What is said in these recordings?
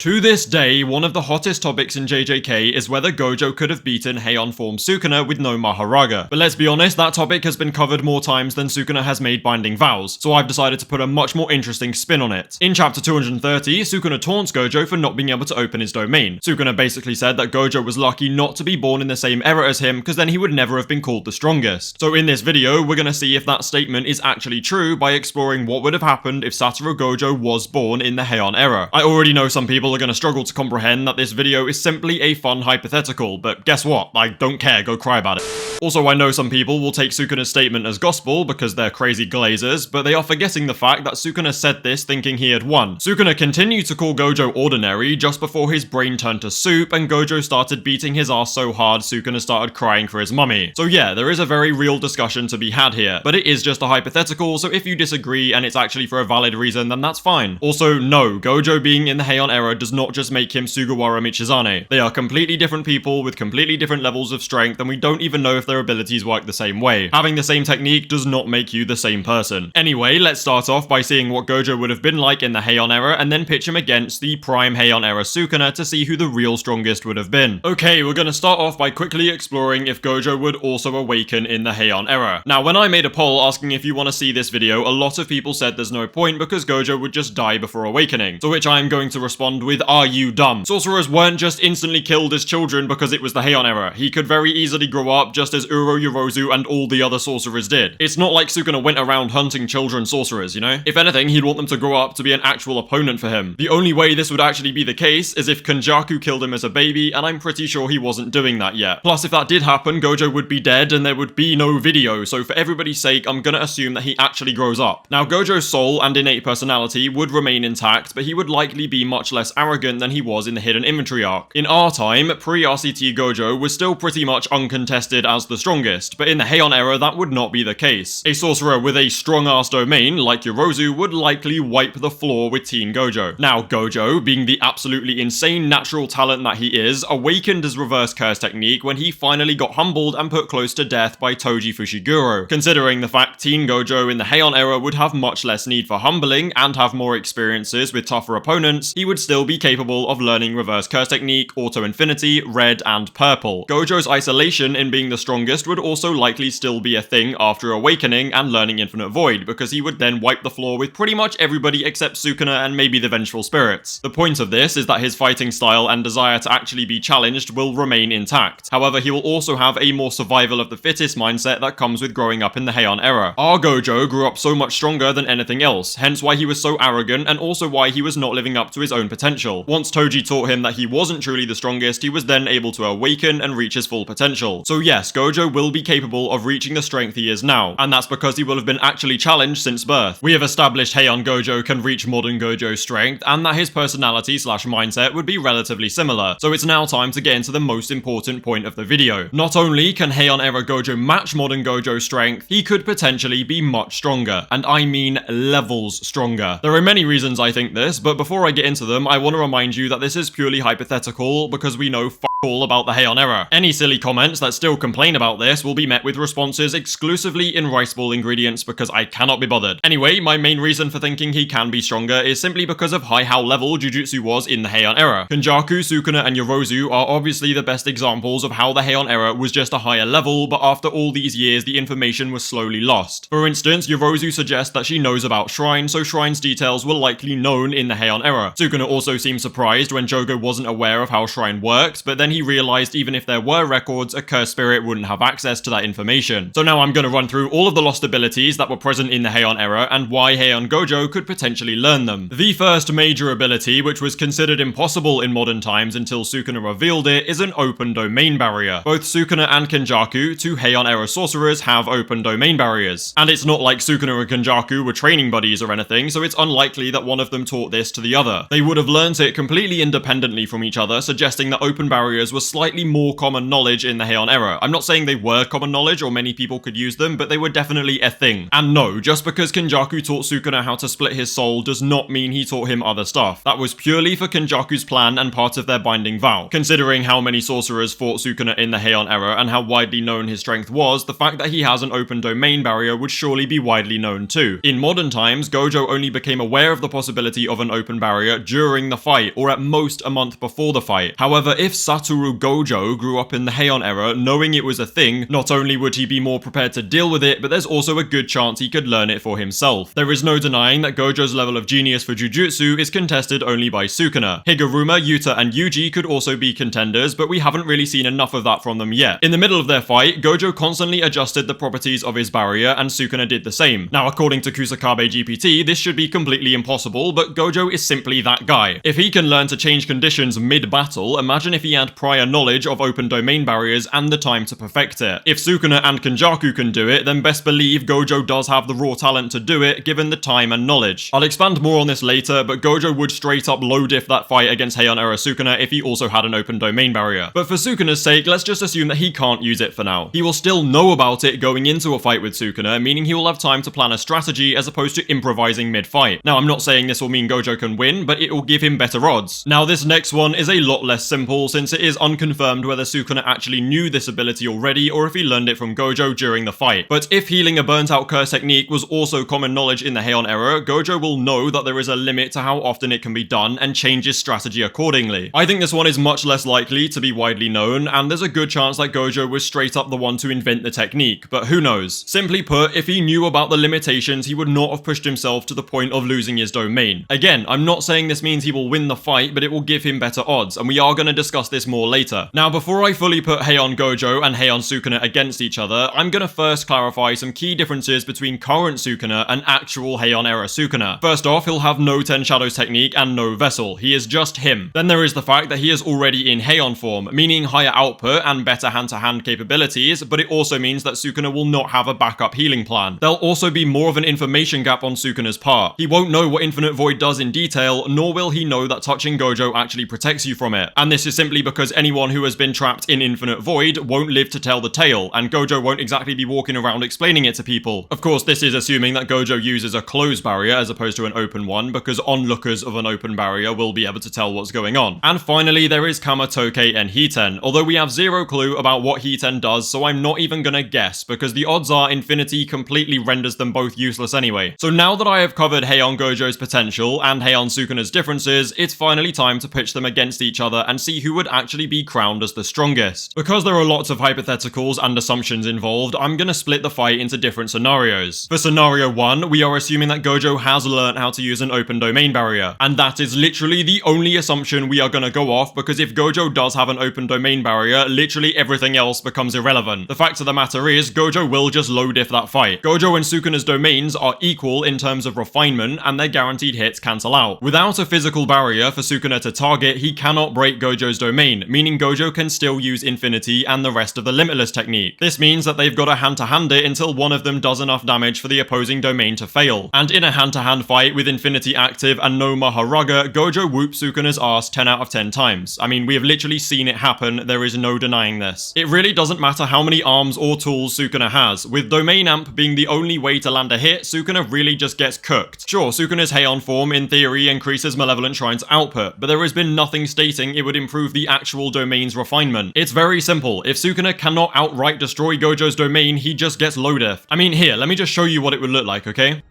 To this day, one of the hottest topics in JJK is whether Gojo could have beaten Heian form Sukuna with no Maharaga. But let's be honest, that topic has been covered more times than Sukuna has made binding vows, so I've decided to put a much more interesting spin on it. In chapter 230, Sukuna taunts Gojo for not being able to open his domain. Sukuna basically said that Gojo was lucky not to be born in the same era as him, because then he would never have been called the strongest. So in this video, we're gonna see if that statement is actually true by exploring what would have happened if Satoru Gojo was born in the Heian era. I already know some people are going to struggle to comprehend that this video is simply a fun hypothetical, but guess what? I don't care, go cry about it. Also, I know some people will take Sukuna's statement as gospel because they're crazy glazers, but they are forgetting the fact that Sukuna said this thinking he had won. Sukuna continued to call Gojo ordinary just before his brain turned to soup and Gojo started beating his ass so hard Sukuna started crying for his mummy. So yeah, there is a very real discussion to be had here, but it is just a hypothetical, so if you disagree and it's actually for a valid reason, then that's fine. Also, no, Gojo being in the Heian era does not just make him Sugawara Michizane. They are completely different people with completely different levels of strength, and we don't even know if their abilities work the same way. Having the same technique does not make you the same person. Anyway, let's start off by seeing what Gojo would have been like in the Heian era, and then pitch him against the prime Heian era Sukuna to see who the real strongest would have been. Okay, we're gonna start off by quickly exploring if Gojo would also awaken in the Heian era. Now, when I made a poll asking if you want to see this video, a lot of people said there's no point because Gojo would just die before awakening, to which I am going to respond with, are you dumb? Sorcerers weren't just instantly killed as children because it was the Heian era. He could very easily grow up just as Uro Yorozu and all the other sorcerers did. It's not like Sukuna went around hunting children sorcerers, you know? If anything, he'd want them to grow up to be an actual opponent for him. The only way this would actually be the case is if Kenjaku killed him as a baby, and I'm pretty sure he wasn't doing that yet. Plus, if that did happen, Gojo would be dead and there would be no video, so for everybody's sake, I'm gonna assume that he actually grows up. Now, Gojo's soul and innate personality would remain intact, but he would likely be much less arrogant than he was in the Hidden Inventory arc. In our time, pre-RCT Gojo was still pretty much uncontested as the strongest, but in the Heian era that would not be the case. A sorcerer with a strong-ass domain, like Yorozu, would likely wipe the floor with Teen Gojo. Now, Gojo, being the absolutely insane natural talent that he is, awakened his reverse curse technique when he finally got humbled and put close to death by Toji Fushiguro. Considering the fact Teen Gojo in the Heian era would have much less need for humbling and have more experiences with tougher opponents, he would still be capable of learning reverse curse technique, auto infinity, red and purple. Gojo's isolation in being the strongest would also likely still be a thing after awakening and learning infinite void, because he would then wipe the floor with pretty much everybody except Sukuna and maybe the vengeful spirits. The point of this is that his fighting style and desire to actually be challenged will remain intact. However, he will also have a more survival of the fittest mindset that comes with growing up in the Heian era. Our Gojo grew up so much stronger than anything else, hence why he was so arrogant and also why he was not living up to his own potential. Once Toji taught him that he wasn't truly the strongest, he was then able to awaken and reach his full potential. So yes, Gojo will be capable of reaching the strength he is now, and that's because he will have been actually challenged since birth. We have established Heian Gojo can reach modern Gojo's strength, and that his personality / mindset would be relatively similar, so it's now time to get into the most important point of the video. Not only can Heian era Gojo match modern Gojo's strength, he could potentially be much stronger, and I mean levels stronger. There are many reasons I think this, but before I get into them, I want to remind you that this is purely hypothetical because we know all about the Heian era. Any silly comments that still complain about this will be met with responses exclusively in rice ball ingredients because I cannot be bothered. Anyway, my main reason for thinking he can be stronger is simply because of how level Jujutsu was in the Heian era. Kenjaku, Sukuna, and Yorozu are obviously the best examples of how the Heian era was just a higher level, but after all these years the information was slowly lost. For instance, Yorozu suggests that she knows about Shrine, so Shrine's details were likely known in the Heian era. Sukuna also seemed surprised when Jogo wasn't aware of how Shrine worked, but then he realized even if there were records, a cursed spirit wouldn't have access to that information. So now I'm going to run through all of the lost abilities that were present in the Heian era and why Heian Gojo could potentially learn them. The first major ability, which was considered impossible in modern times until Sukuna revealed it, is an open domain barrier. Both Sukuna and Kenjaku, two Heian era sorcerers, have open domain barriers. And it's not like Sukuna and Kenjaku were training buddies or anything, so it's unlikely that one of them taught this to the other. They would have learned it completely independently from each other, suggesting that open barriers barriers were slightly more common knowledge in the Heian era. I'm not saying they were common knowledge or many people could use them, but they were definitely a thing. And no, just because Kenjaku taught Sukuna how to split his soul does not mean he taught him other stuff. That was purely for Kenjaku's plan and part of their binding vow. Considering how many sorcerers fought Sukuna in the Heian era and how widely known his strength was, the fact that he has an open domain barrier would surely be widely known too. In modern times, Gojo only became aware of the possibility of an open barrier during the fight, or at most a month before the fight. However, if Satoru Gojo grew up in the Heian era knowing it was a thing, not only would he be more prepared to deal with it, but there's also a good chance he could learn it for himself. There is no denying that Gojo's level of genius for Jujutsu is contested only by Sukuna. Higuruma, Yuta, and Yuji could also be contenders, but we haven't really seen enough of that from them yet. In the middle of their fight, Gojo constantly adjusted the properties of his barrier, and Sukuna did the same. Now, according to Kusakabe GPT, this should be completely impossible, but Gojo is simply that guy. If he can learn to change conditions mid-battle, imagine if he had prior knowledge of open domain barriers and the time to perfect it. If Sukuna and Kenjaku can do it, then best believe Gojo does have the raw talent to do it, given the time and knowledge. I'll expand more on this later, but Gojo would straight up low diff that fight against Heian era Sukuna if he also had an open domain barrier. But for Sukuna's sake, let's just assume that he can't use it for now. He will still know about it going into a fight with Sukuna, meaning he will have time to plan a strategy as opposed to improvising mid-fight. Now, I'm not saying this will mean Gojo can win, but it will give him better odds. Now, this next one is a lot less simple, since it is unconfirmed whether Sukuna actually knew this ability already or if he learned it from Gojo during the fight. But if healing a burnt out curse technique was also common knowledge in the Heian era, Gojo will know that there is a limit to how often it can be done and change his strategy accordingly. I think this one is much less likely to be widely known, and there's a good chance that Gojo was straight up the one to invent the technique, but who knows? Simply put, if he knew about the limitations, he would not have pushed himself to the point of losing his domain. Again, I'm not saying this means he will win the fight, but it will give him better odds, and we are going to discuss this more later. Now, before I fully put Heian Gojo and Heian Sukuna against each other, I'm going to first clarify some key differences between current Sukuna and actual Heian era Sukuna. First off, he'll have no Ten Shadows technique and no vessel. He is just him. Then there is the fact that he is already in Heian form, meaning higher output and better hand-to-hand capabilities, but it also means that Sukuna will not have a backup healing plan. There'll also be more of an information gap on Sukuna's part. He won't know what Infinite Void does in detail, nor will he know that touching Gojo actually protects you from it. And this is simply because anyone who has been trapped in Infinite Void won't live to tell the tale, and Gojo won't exactly be walking around explaining it to people. Of course, this is assuming that Gojo uses a closed barrier as opposed to an open one, because onlookers of an open barrier will be able to tell what's going on. And finally, there is Kamatoke and Hiten, although we have zero clue about what Hiten does, so I'm not even gonna guess, because the odds are Infinity completely renders them both useless anyway. So now that I have covered Heian Gojo's potential and Heian Sukuna's differences, it's finally time to pitch them against each other and see who would actually be crowned as the strongest. Because there are lots of hypotheticals and assumptions involved, I'm gonna split the fight into different scenarios. For scenario 1, we are assuming that Gojo has learned how to use an open domain barrier, and that is literally the only assumption we are gonna go off, because if Gojo does have an open domain barrier, literally everything else becomes irrelevant. The fact of the matter is, Gojo will just low diff that fight. Gojo and Sukuna's domains are equal in terms of refinement, and their guaranteed hits cancel out. Without a physical barrier for Sukuna to target, he cannot break Gojo's domain, meaning Gojo can still use Infinity and the rest of the Limitless technique. This means that they've got to hand-to-hand it until one of them does enough damage for the opposing domain to fail. And in a hand-to-hand fight with Infinity active and no Maharaga, Gojo whoops Sukuna's ass 10 out of 10 times. I mean, we have literally seen it happen, there is no denying this. It really doesn't matter how many arms or tools Sukuna has. With Domain Amp being the only way to land a hit, Sukuna really just gets cooked. Sure, Sukuna's Heian form in theory increases Malevolent Shrine's output, but there has been nothing stating it would improve the actual domain's refinement. It's very simple. If Sukuna cannot outright destroy Gojo's domain, he just gets low diff. I mean, here, let me just show you what it would look like, okay?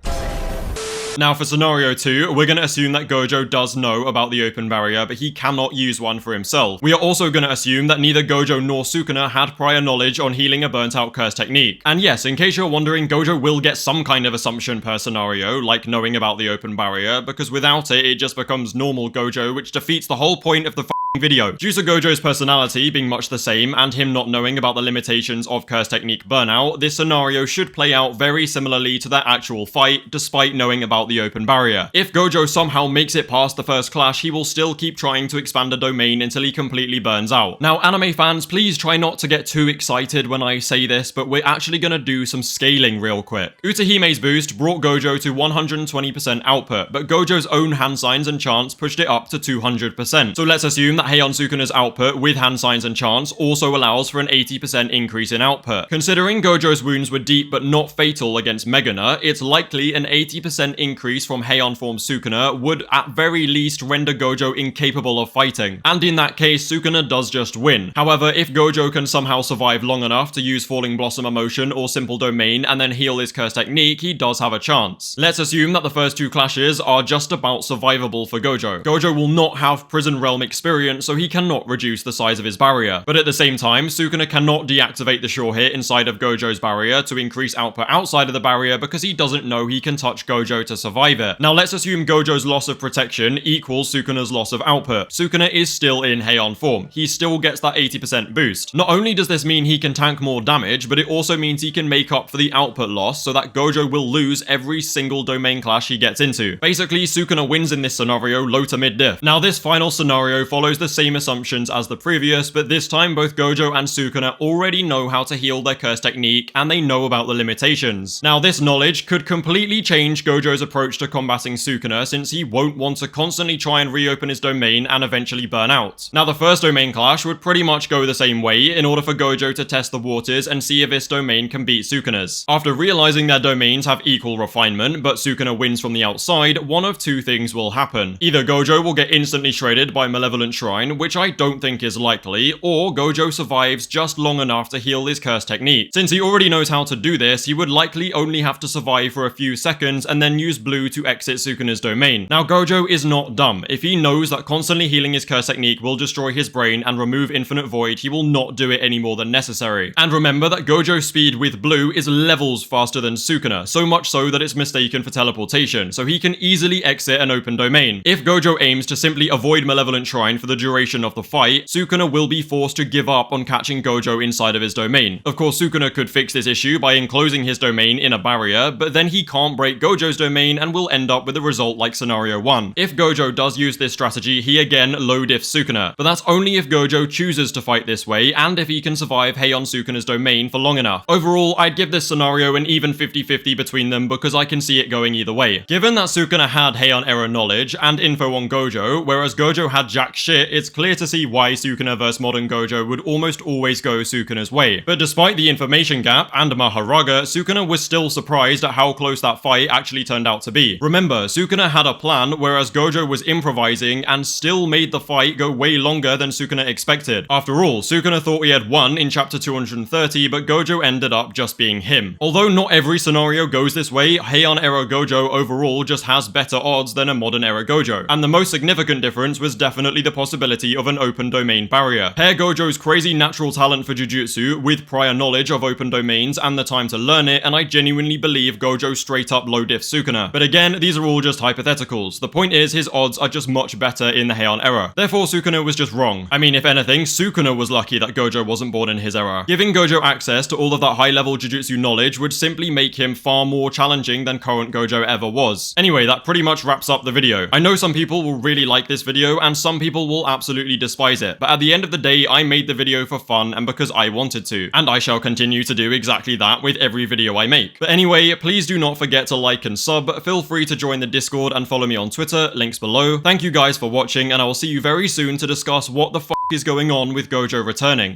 Now for scenario 2, we're going to assume that Gojo does know about the open barrier, but he cannot use one for himself. We are also going to assume that neither Gojo nor Sukuna had prior knowledge on healing a burnt out curse technique. And yes, in case you're wondering, Gojo will get some kind of assumption per scenario, like knowing about the open barrier, because without it, it just becomes normal Gojo, which defeats the whole point of the video. Due to Gojo's personality being much the same and him not knowing about the limitations of curse technique burnout, this scenario should play out very similarly to their actual fight, despite knowing about the open barrier. If Gojo somehow makes it past the first clash, he will still keep trying to expand a domain until he completely burns out. Now, anime fans, please try not to get too excited when I say this, but we're actually gonna do some scaling real quick. Utahime's boost brought Gojo to 120% output, but Gojo's own hand signs and chants pushed it up to 200%. So let's assume that that Heian Sukuna's output with hand signs and chants also allows for an 80% increase in output. Considering Gojo's wounds were deep but not fatal against Megana, it's likely an 80% increase from Heian form Sukuna would at very least render Gojo incapable of fighting, and in that case Sukuna does just win. However, if Gojo can somehow survive long enough to use Falling Blossom Emotion or Simple Domain and then heal his curse technique, he does have a chance. Let's assume that the first two clashes are just about survivable for Gojo. Gojo will not have Prison Realm experience, so he cannot reduce the size of his barrier. But at the same time, Sukuna cannot deactivate the sure hit inside of Gojo's barrier to increase output outside of the barrier because he doesn't know he can touch Gojo to survive it. Now let's assume Gojo's loss of protection equals Sukuna's loss of output. Sukuna is still in Heian form. He still gets that 80% boost. Not only does this mean he can tank more damage, but it also means he can make up for the output loss so that Gojo will lose every single domain clash he gets into. Basically, Sukuna wins in this scenario low to mid diff. Now this final scenario follows the same assumptions as the previous, but this time both Gojo and Sukuna already know how to heal their curse technique and they know about the limitations. Now this knowledge could completely change Gojo's approach to combating Sukuna since he won't want to constantly try and reopen his domain and eventually burn out. Now the first domain clash would pretty much go the same way in order for Gojo to test the waters and see if his domain can beat Sukuna's. After realizing their domains have equal refinement, but Sukuna wins from the outside, one of two things will happen. Either Gojo will get instantly shredded by Malevolent Shrine, which I don't think is likely, or Gojo survives just long enough to heal his curse technique. Since he already knows how to do this, he would likely only have to survive for a few seconds and then use blue to exit Sukuna's domain. Now Gojo is not dumb. If he knows that constantly healing his curse technique will destroy his brain and remove infinite void, he will not do it any more than necessary. And remember that Gojo's speed with blue is levels faster than Sukuna, so much so that it's mistaken for teleportation, so he can easily exit an open domain. If Gojo aims to simply avoid Malevolent Shrine for the duration of the fight, Sukuna will be forced to give up on catching Gojo inside of his domain. Of course, Sukuna could fix this issue by enclosing his domain in a barrier, but then he can't break Gojo's domain and will end up with a result like scenario 1. If Gojo does use this strategy, he again low diffs Sukuna, but that's only if Gojo chooses to fight this way and if he can survive Heian Sukuna's domain for long enough. Overall, I'd give this scenario an even 50-50 between them because I can see it going either way. Given that Sukuna had Heian era knowledge and info on Gojo, whereas Gojo had jack shit, it's clear to see why Sukuna vs modern Gojo would almost always go Sukuna's way. But despite the information gap and Maharaga, Sukuna was still surprised at how close that fight actually turned out to be. Remember, Sukuna had a plan, whereas Gojo was improvising and still made the fight go way longer than Sukuna expected. After all, Sukuna thought he had won in chapter 230, but Gojo ended up just being him. Although not every scenario goes this way, Heian era Gojo overall just has better odds than a modern era Gojo. And the most significant difference was definitely the possibility of an open domain barrier. Pair Gojo's crazy natural talent for Jujutsu with prior knowledge of open domains and the time to learn it, and I genuinely believe Gojo straight up low diff Sukuna. But again, these are all just hypotheticals. The point is, his odds are just much better in the Heian era. Therefore, Sukuna was just wrong. I mean, if anything, Sukuna was lucky that Gojo wasn't born in his era. Giving Gojo access to all of that high-level Jujutsu knowledge would simply make him far more challenging than current Gojo ever was. Anyway, that pretty much wraps up the video. I know some people will really like this video, and some people will absolutely despise it, but at the end of the day, I made the video for fun and because I wanted to, and I shall continue to do exactly that with every video I make. But anyway, please do not forget to like and sub, feel free to join the Discord and follow me on Twitter, links below. Thank you guys for watching, and I will see you very soon to discuss what the f*** is going on with Gojo returning.